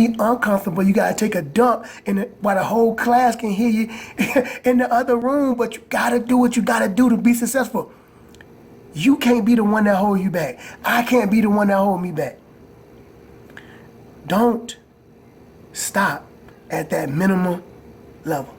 be uncomfortable. You gotta take a dump while the whole class can hear you in the other room, but you gotta do what you gotta do to be successful. You can't be the one that hold you back. I can't be the one that hold me back. Don't stop at that minimum level.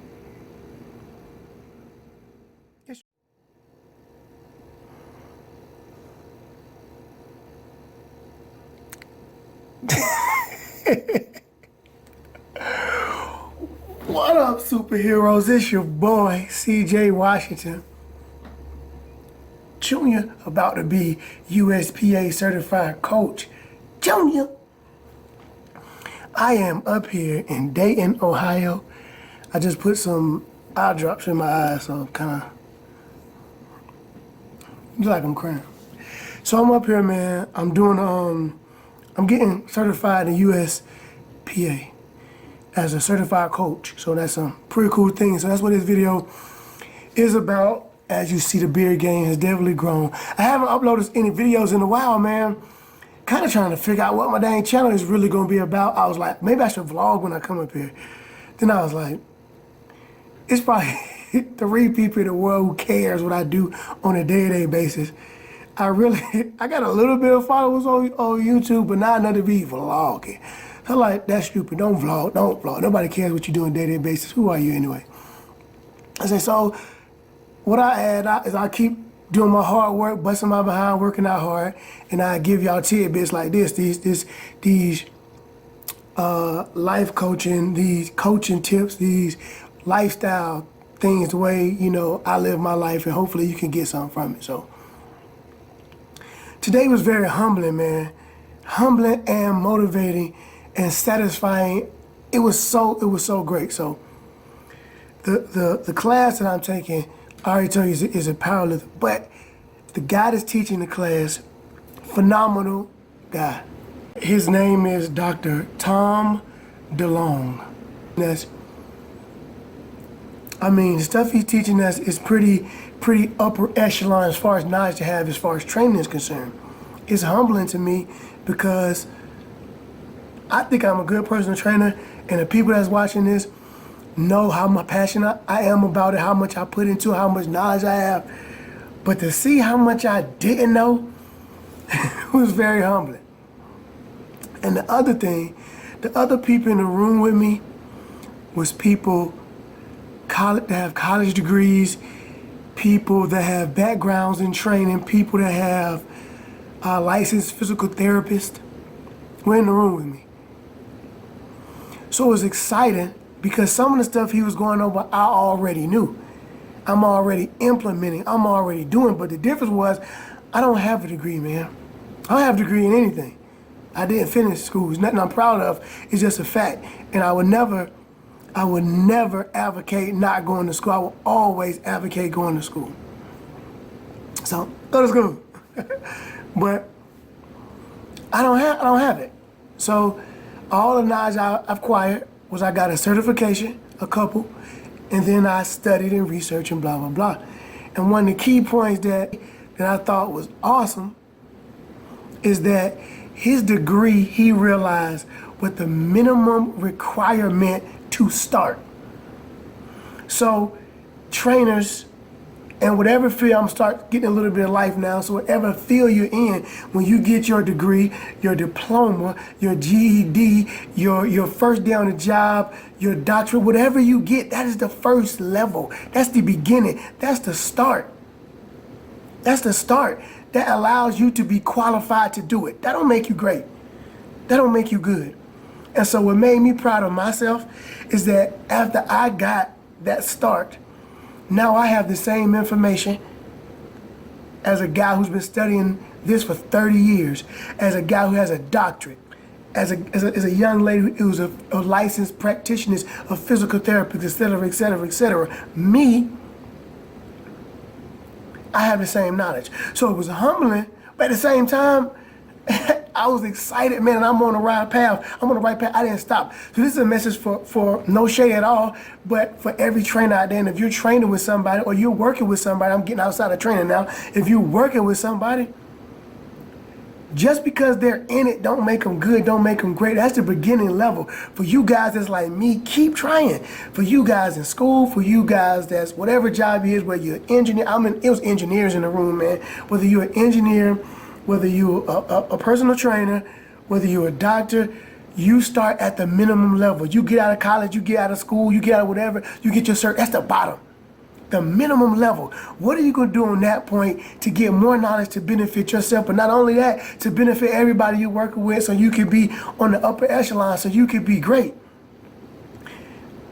What up, superheroes? It's your boy, CJ Washington Jr., about to be USPA Certified Coach. Junior. I am up here in Dayton, Ohio. I just put some eye drops in my eyes, so I'm kind of, looks like I'm crying. So I'm up here, man. I'm doing, I'm getting certified in USPA as a certified coach. So that's a pretty cool thing. So that's what this video is about. As you see, the beard game has definitely grown. I haven't uploaded any videos in a while, man. Kind of trying to figure out what my dang channel is really going to be about. I was like, maybe I should vlog when I come up here. Then I was like, it's probably 3 people in the world who cares what I do on a day-to-day basis. I got a little bit of followers on YouTube, but not enough to be vlogging. I'm like, that's stupid. Don't vlog. Nobody cares what you do on a day-to-day basis. Who are you anyway? I said, so what I add is I keep doing my hard work, busting my behind, working out hard, and I give y'all tidbits like this, these life coaching, these coaching tips, these lifestyle things, the way, you know, I live my life, and hopefully you can get something from it. So today was very humbling, man. Humbling and motivating and satisfying. It was so great. So the class that I'm taking, I already told you, is a powerlifter, but the guy that's teaching the class, phenomenal guy. His name is Dr. Tom DeLong. The stuff he's teaching us is pretty upper echelon as far as knowledge to have, as far as training is concerned. It's humbling to me because I think I'm a good personal trainer, and the people that's watching this know how much passionate I am about it, how much I put into it, how much knowledge I have. But to see how much I didn't know was very humbling. And the other thing, the other people in the room with me was people that have college degrees, people that have backgrounds in training, people that have licensed physical therapists were in the room with me. So it was exciting because some of the stuff he was going over, I already knew. I'm already implementing, I'm already doing, but the difference was I don't have a degree, man. I don't have a degree in anything. I didn't finish school. It's nothing I'm proud of. It's just a fact. And I would never advocate not going to school. I will always advocate going to school. So go to school. But I don't have it. So all the knowledge I've acquired was I got a certification, a couple, and then I studied and researched and blah, blah, blah. And one of the key points that I thought was awesome is that his degree, he realized, was the minimum requirement to start. So trainers, and whatever field, I'm start getting a little bit of life now, so whatever field you're in, when you get your degree, your diploma, your GED, your first day on the job, your doctorate, whatever you get, that is the first level. That's the beginning. That's the start. That's the start. That allows you to be qualified to do it. That don't make you great. That don't make you good. And so what made me proud of myself is that after I got that start, now I have the same information as a guy who's been studying this for 30 years, as a guy who has a doctorate, as a young lady who's a licensed practitioner, a physical therapist, et cetera, et cetera, et cetera. Me, I have the same knowledge. So it was humbling, but at the same time, I was excited, man, and I'm on the right path. I'm on the right path. I didn't stop. So this is a message for no shade at all, but for every trainer out there. And if you're training with somebody or you're working with somebody, I'm getting outside of training now. If you're working with somebody, Just because they're in it don't make them good, don't make them great. That's the beginning level. For you guys that's like me, keep trying. For you guys in school, for you guys that's whatever job it is, whether you're an engineer, it was engineers in the room, man. Whether you're an engineer, whether you're a personal trainer, whether you're a doctor, you start at the minimum level. You get out of college, you get out of school, you get out of whatever, you get your cert, that's the bottom. The minimum level. What are you going to do on that point to get more knowledge to benefit yourself, but not only that, to benefit everybody you're working with so you can be on the upper echelon, so you can be great?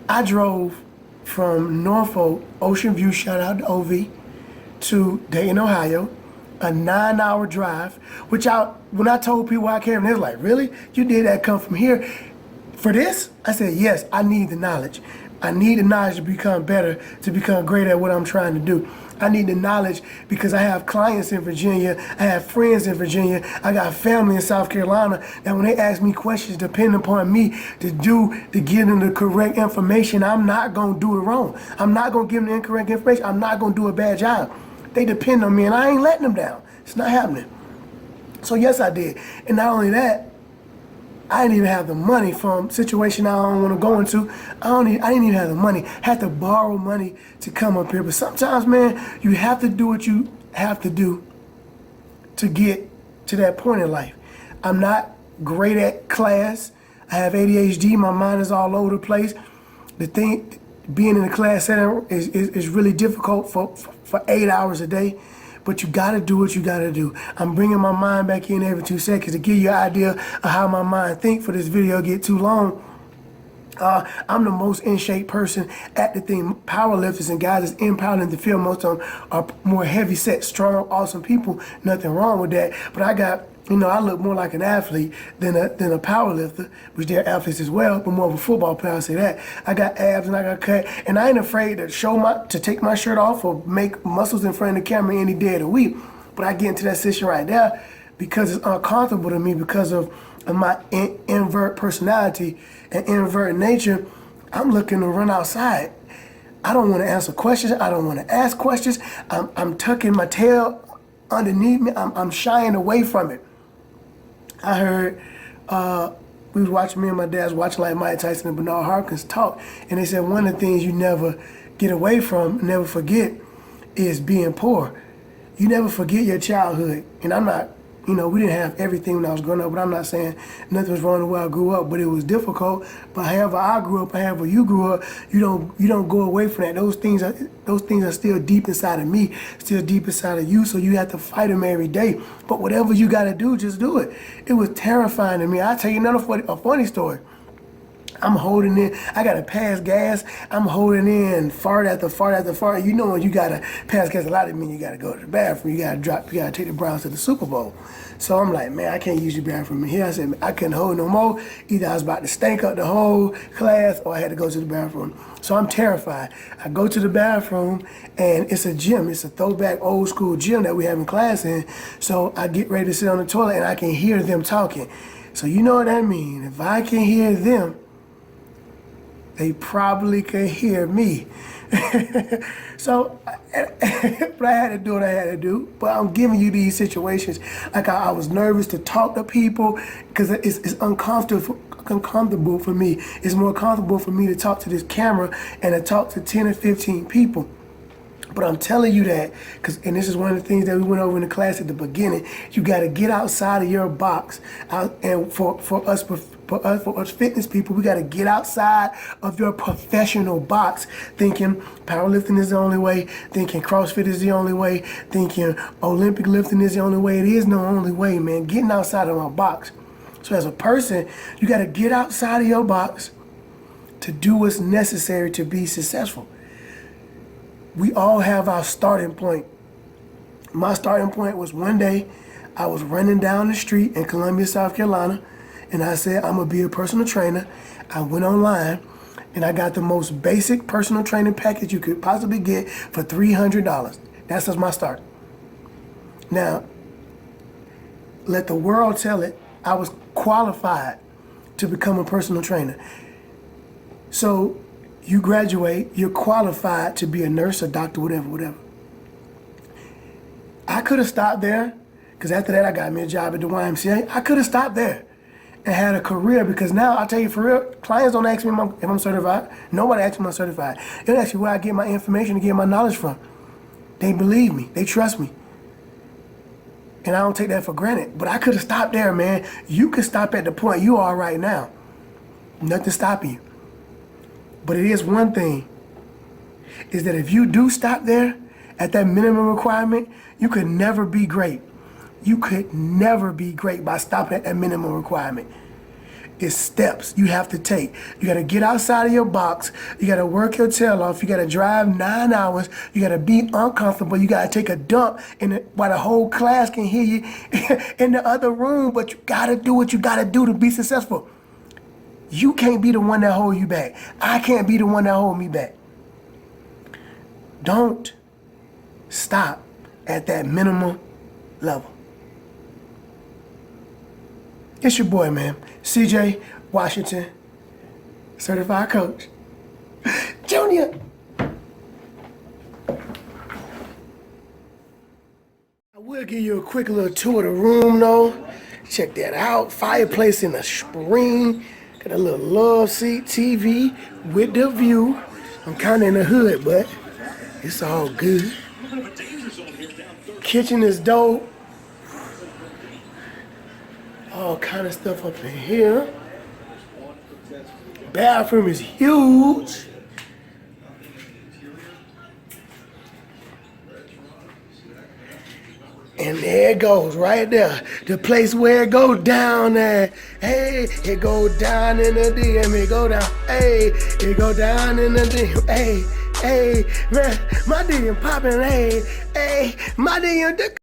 I drove from Norfolk, Ocean View, shout out to OV, to Dayton, Ohio, a 9-hour drive, which when I told people I came, they was like, really? You did that come from here? For this? I said, yes, I need the knowledge. I need the knowledge to become better, to become great at what I'm trying to do. I need the knowledge because I have clients in Virginia, I have friends in Virginia, I got family in South Carolina that when they ask me questions, depend upon me to give them the correct information. I'm not gonna do it wrong. I'm not gonna give them the incorrect information. I'm not gonna do a bad job. They depend on me and I ain't letting them down. It's not happening. So yes, I did. And not only that, I didn't even have the money from situation I don't want to go into. I didn't even have the money. Had to borrow money to come up here. But sometimes, man, you have to do what you have to do to get to that point in life. I'm not great at class. I have ADHD. My mind is all over the place. The thing, being in a class setting is really difficult for 8 hours a day. But you gotta do what you gotta do. I'm bringing my mind back in every 2 seconds to give you an idea of how my mind thinks for this video get too long. I'm the most in shape person at the thing. Powerlifters and guys that's in power in the field, most of them are more heavy set, strong, awesome people. Nothing wrong with that. But I got, I look more like an athlete than a power lifter, which they're athletes as well, but more of a football player, I'll say that. I got abs and I got cut, and I ain't afraid to take my shirt off or make muscles in front of the camera any day of the week. But I get into that situation right there because it's uncomfortable to me because of my invert personality and invert nature. I'm looking to run outside. I don't want to answer questions. I don't want to ask questions. I'm tucking my tail underneath me. I'm shying away from it. I heard, we was watching, me and my dad was watching like Mike Tyson and Bernard Hopkins talk, and they said one of the things you never get away from, never forget, is being poor. You never forget your childhood. And I'm not, we didn't have everything when I was growing up, but I'm not saying nothing was wrong the way I grew up, but it was difficult. But however I grew up, however you grew up, you don't go away from that. Those things are still deep inside of me, still deep inside of you, so you have to fight them every day. But whatever you gotta do, just do it. It was terrifying to me. I'll tell you a funny story. I'm holding in, I gotta pass gas, I'm holding in fart after fart after fart. You know when you gotta pass gas, a lot of men, you gotta go to the bathroom, you gotta take the Browns to the Super Bowl. So I'm like, man, I can't use the bathroom in here. I said, man, I couldn't hold no more. Either I was about to stink up the whole class or I had to go to the bathroom. So I'm terrified. I go to the bathroom and it's a gym. It's a throwback old school gym that we have in class in. So I get ready to sit on the toilet and I can hear them talking. So you know what that means. If I can hear them, they probably could hear me. So, but I had to do what I had to do. But I'm giving you these situations. Like I was nervous to talk to people because it's uncomfortable for me. It's more comfortable for me to talk to this camera and to talk to 10 or 15 people. But I'm telling you that, and this is one of the things that we went over in the class at the beginning, you got to get outside of your box. And for us fitness people, we got to get outside of your professional box, thinking powerlifting is the only way, thinking CrossFit is the only way, thinking Olympic lifting is the only way. It is no only way, man. Getting outside of our box. So as a person, you got to get outside of your box to do what's necessary to be successful. We all have our starting point. My starting point was one day I was running down the street in Columbia, South Carolina, and I said, I'm gonna be a personal trainer. I went online and I got the most basic personal training package you could possibly get for $300. That's just my start. Now, let the world tell it, I was qualified to become a personal trainer. So you graduate, you're qualified to be a nurse, a doctor, whatever. I could have stopped there Because after that, I got me a job at the YMCA. I could have stopped there and had a career, because now, I'll tell you for real, clients don't ask me if I'm certified. Nobody asks me if I'm certified. They ask me where I get my information to get my knowledge from. They believe me. They trust me. And I don't take that for granted. But I could have stopped there, man. You could stop at the point you are right now. Nothing stopping you. But it is one thing, is that if you do stop there at that minimum requirement, you could never be great. You could never be great by stopping at that minimum requirement. It's steps you have to take. You gotta get outside of your box. You gotta work your tail off. You gotta drive 9 hours. You gotta be uncomfortable. You gotta take a dump while the whole class can hear you in the other room, but you gotta do what you gotta do to be successful. You can't be the one that hold you back. I can't be the one that hold me back. Don't stop at that minimum level. It's your boy, man. CJ Washington, certified coach. Junior. I will give you a quick little tour of the room, though. Check that out. Fireplace in the spring. Got a little love seat, TV with the view. I'm kind of in the hood, but it's all good. Kitchen is dope. All kind of stuff up in here. Bathroom is huge. And there it goes, right there. The place where it goes down there. Hey, it go down in the DM. It go down. Hey, it go down in the DM. Hey, hey, man, my DM popping. Hey, hey, my DM.